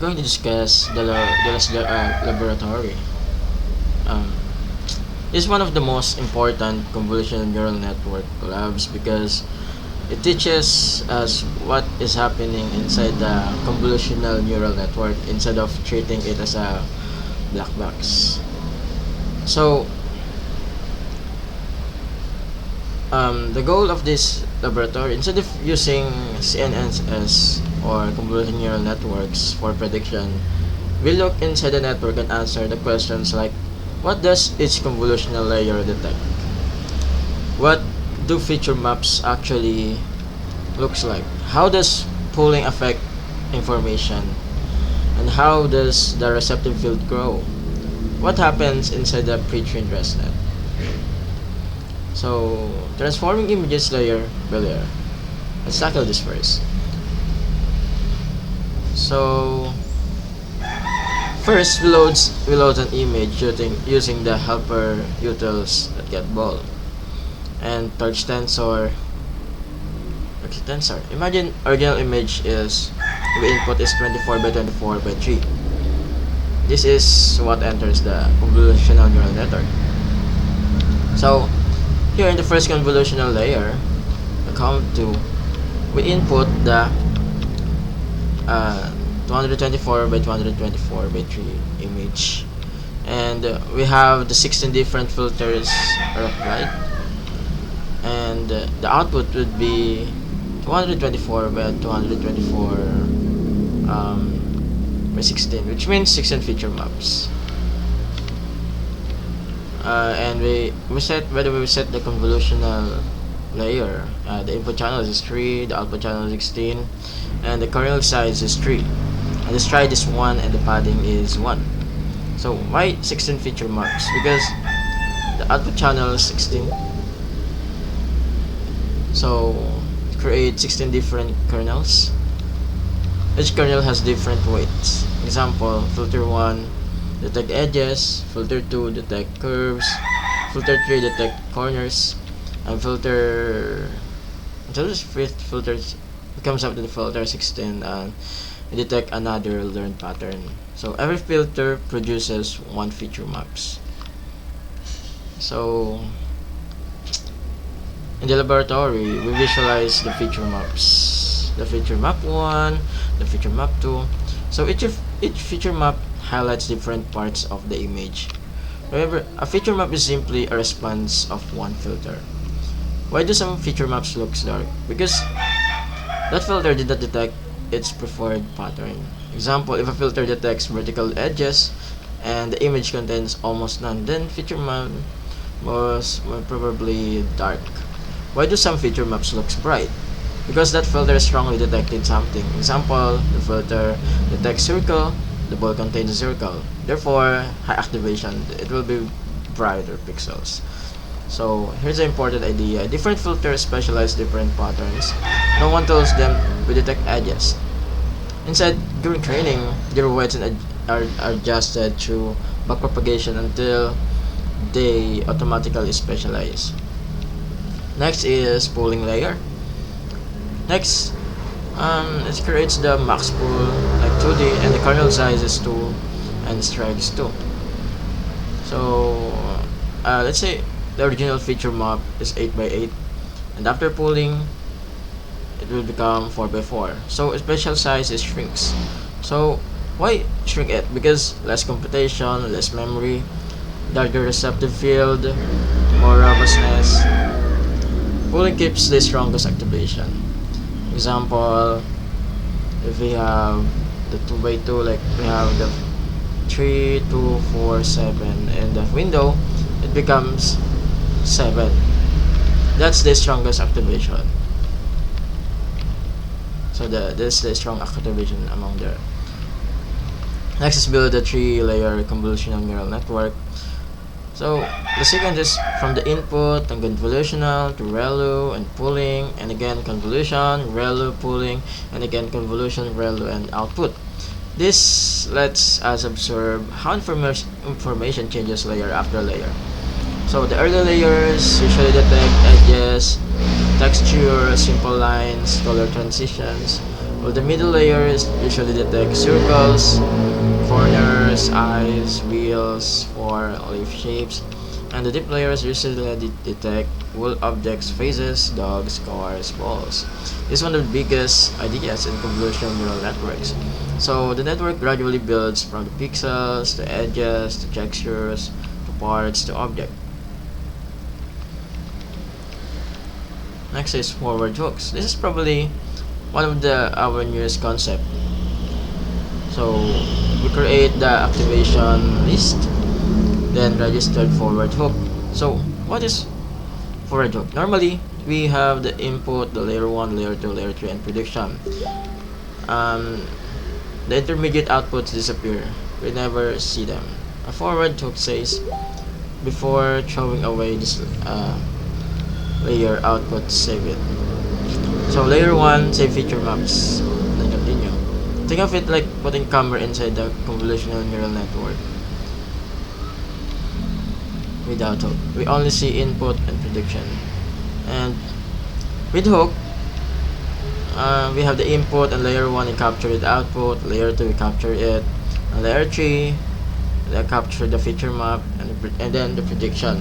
going to discuss the laboratory. Um, it's one of the most important convolutional neural network labs because it teaches us what is happening inside the convolutional neural network instead of treating it as a black box. So, the goal of this laboratory, instead of using CNNs or convolutional neural networks for prediction, we look inside the network and answer the questions like, what does each convolutional layer detect? What do feature maps actually looks like? How does pooling affect information? And how does the receptive field grow? What happens inside the pre-trained ResNet? So, transforming images layer by layer. Let's tackle this first. So, first, we load an image using the helper utils that get ball and torch tensor. Imagine original image is the input is 24 by 24 by 3. This is what enters the convolutional neural network. So here in the first convolutional layer, the COM2, we input the 224 by 224 by 3 image, and we have the 16 different filters right, and the output would be 224 by 224 by 16, which means 16 feature maps. And we set the convolutional layer. The input channel is 3, the output channel is 16, and the kernel size is 3, and the stride is 1, and the padding is 1. So why 16 feature maps? Because the output channel is 16, so create 16 different kernels. Each kernel has different weights. Example, filter 1 detect edges, filter 2 detect curves, filter 3 detect corners, and filter until this fifth filter comes up to the filter 16 and detect another learned pattern. So every filter produces one feature maps. So in the laboratory, we visualize the feature maps. The feature map 1, the feature map 2. So each feature map highlights different parts of the image. However, a feature map is simply a response of one filter. Why do some feature maps look dark? Because that filter did not detect its preferred pattern. Example, if a filter detects vertical edges and the image contains almost none, then feature map was probably dark. Why do some feature maps look bright? Because that filter strongly detected something. Example, the filter detects circle, the ball contains a circle. Therefore, high activation, it will be brighter pixels. So here's the important idea. Different filters specialize different patterns. No one tells them we detect edges. Instead, during training, their weights are adjusted through backpropagation until they automatically specialize. Next is pooling layer. Next, it creates the max pool like 2D, and the kernel size is 2 and the stride is 2. So let's say the original feature map is 8 by 8, and after pooling it will become 4 by 4. So special size is shrinks. So why shrink it? Because less computation, less memory, larger receptive field, more robustness. Pooling keeps the strongest activation. Example, if we have the 2 by 2, like we have the 3, 2, 4, 7 in the window, it becomes 7. That's the strongest activation. So this is the strong activation among there. Next is build a 3-layer convolutional neural network. So the sequence is from the input and convolutional to ReLU and pooling, and again convolution, ReLU, pooling, and again convolution, ReLU, and output. This lets us observe how information changes layer after layer. So the early layers usually detect edges, texture, simple lines, color transitions, while the middle layers usually detect circles, corners, eyes, wheels, or leaf shapes, and the deep layers usually detect whole objects, faces, dogs, cars, balls. This is one of the biggest ideas in convolutional neural networks. So the network gradually builds from the pixels to edges to textures to parts to objects. Next is forward hooks. This is probably one of our newest concept. So we create the activation list, then registered forward hook. So what is forward hook? Normally we have the input, the layer 1, layer 2, layer 3, and prediction. Um, the intermediate outputs disappear. We never see them. A forward hook says before throwing away this layer output, save it. So layer 1, save feature maps, then continue. Think of it like putting camera inside the convolutional neural network. Without hook, we only see input and prediction. And with hook, we have the input, and layer 1 we capture the output, layer 2 we capture it, and layer 3 we capture the feature map, and then the prediction.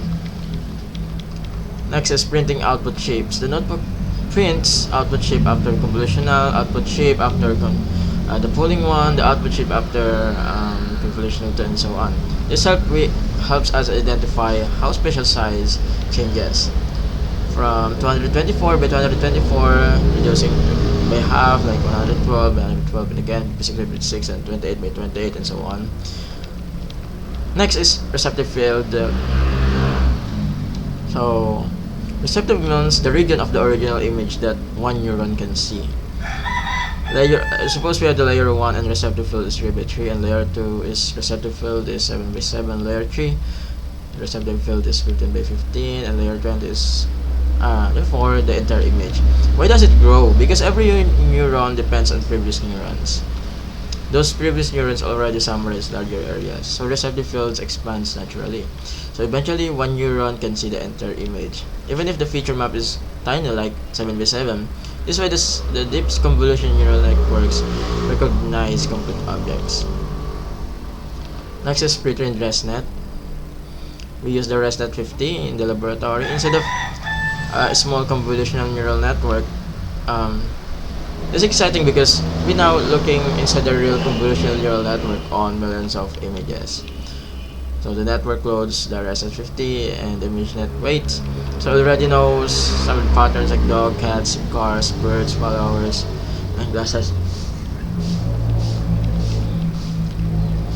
Next is printing output shapes. The notebook prints output shape after convolutional, output shape after the pooling one, the output shape after convolutional 2, and so on. This helps us identify how spatial size changes from 224 by 224, reducing by half, like 112 by 112, and again 56 and 28 by 28, and so on. Next is receptive field. So receptive means the region of the original image that one neuron can see. Suppose we have the layer 1 and receptive field is 3 by 3, and layer 2 is receptive field is 7 by 7, layer 3 receptive field is 15 by 15, and layer 20 is therefore the entire image. Why does it grow? Because every neuron depends on previous neurons. Those previous neurons already summarize larger areas, so receptive fields expands naturally. So eventually one neuron can see the entire image, even if the feature map is tiny like 7 by 7. This way the deep convolution neural networks recognize complete objects. Next is pre-trained ResNet. We use the ResNet 50 in the laboratory instead of a small convolutional neural network. It's exciting because we're now looking inside the real convolutional neural network on millions of images. So the network loads the ResNet50 and the ImageNet weights. So it already knows some patterns like dog, cats, cars, birds, flowers, and glasses.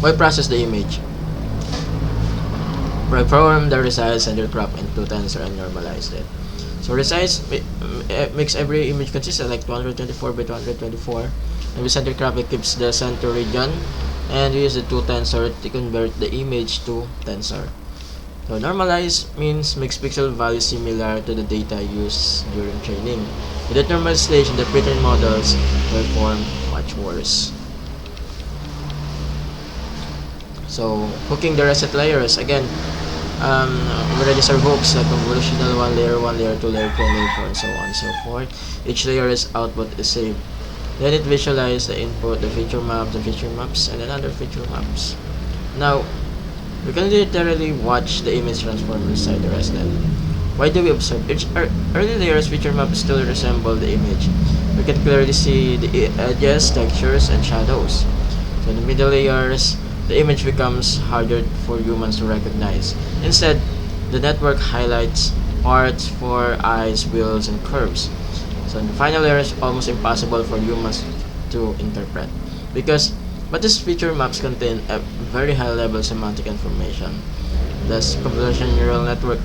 Why process the image? We program the resize sender crop into tensor and normalized it. So resize makes every image consistent, like 224 by 224, and with center crop it keeps the center region, and we use the 2 tensor to convert the image to tensor. So normalize means makes pixel values similar to the data used during training. With that normalization, the pre-trained models perform much worse. So hooking the reset layers again. We register hooks like convolutional 1, layer 2, layer 3, and layer 4, and so on and so forth. Each layer's output is saved. Then it visualizes the input, the feature maps, and then other feature maps. Now, we can literally watch the image transform inside the ResNet. Why do we observe? Each early layer's feature map still resemble the image. We can clearly see the edges, textures, and shadows. So in the middle layers, the image becomes harder for humans to recognize. Instead, the network highlights parts for eyes, wheels, and curves. So in the final layer is almost impossible for humans to interpret but these feature maps contain a very high level semantic information. Thus, convolutional neural network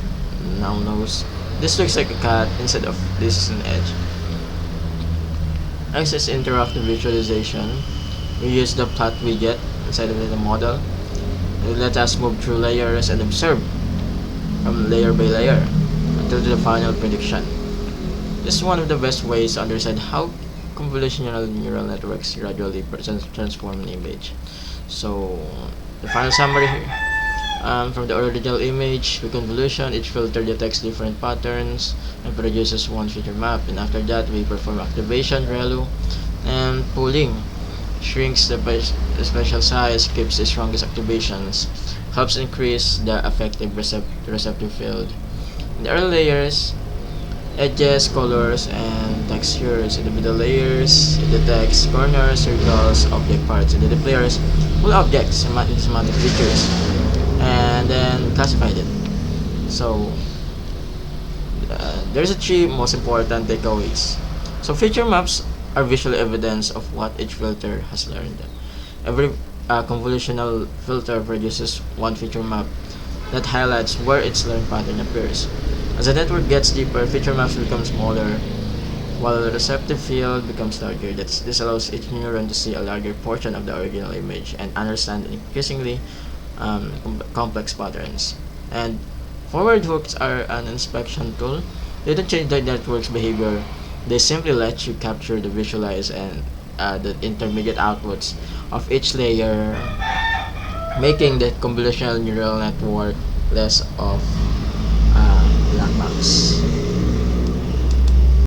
now knows this looks like a cat instead of this is an edge. Next is interactive visualization. We use the plot widget inside of the model. It let us move through layers and observe from layer by layer until the final prediction. This is one of the best ways to understand how convolutional neural networks gradually transform an image. So the final summary here. From the original image, with convolution, each filter detects different patterns and produces one feature map. And after that, we perform activation, ReLU, and pooling. Shrinks the special size, keeps the strongest activations, helps increase the effective receptive field. In the early layers, edges, colors, and textures. In the middle layers, it detects corners, circles, object parts. In the deep layers, full objects, semantic features, and then classified it. So there's a three most important takeaways. So feature maps are visual evidence of what each filter has learned. Every convolutional filter produces one feature map that highlights where its learned pattern appears. As the network gets deeper, feature maps become smaller, while the receptive field becomes larger. This allows each neuron to see a larger portion of the original image and understand increasingly complex patterns. And forward hooks are an inspection tool. They don't change the network's behavior. They simply let you capture the visualize and the intermediate outputs of each layer, making the convolutional neural network less of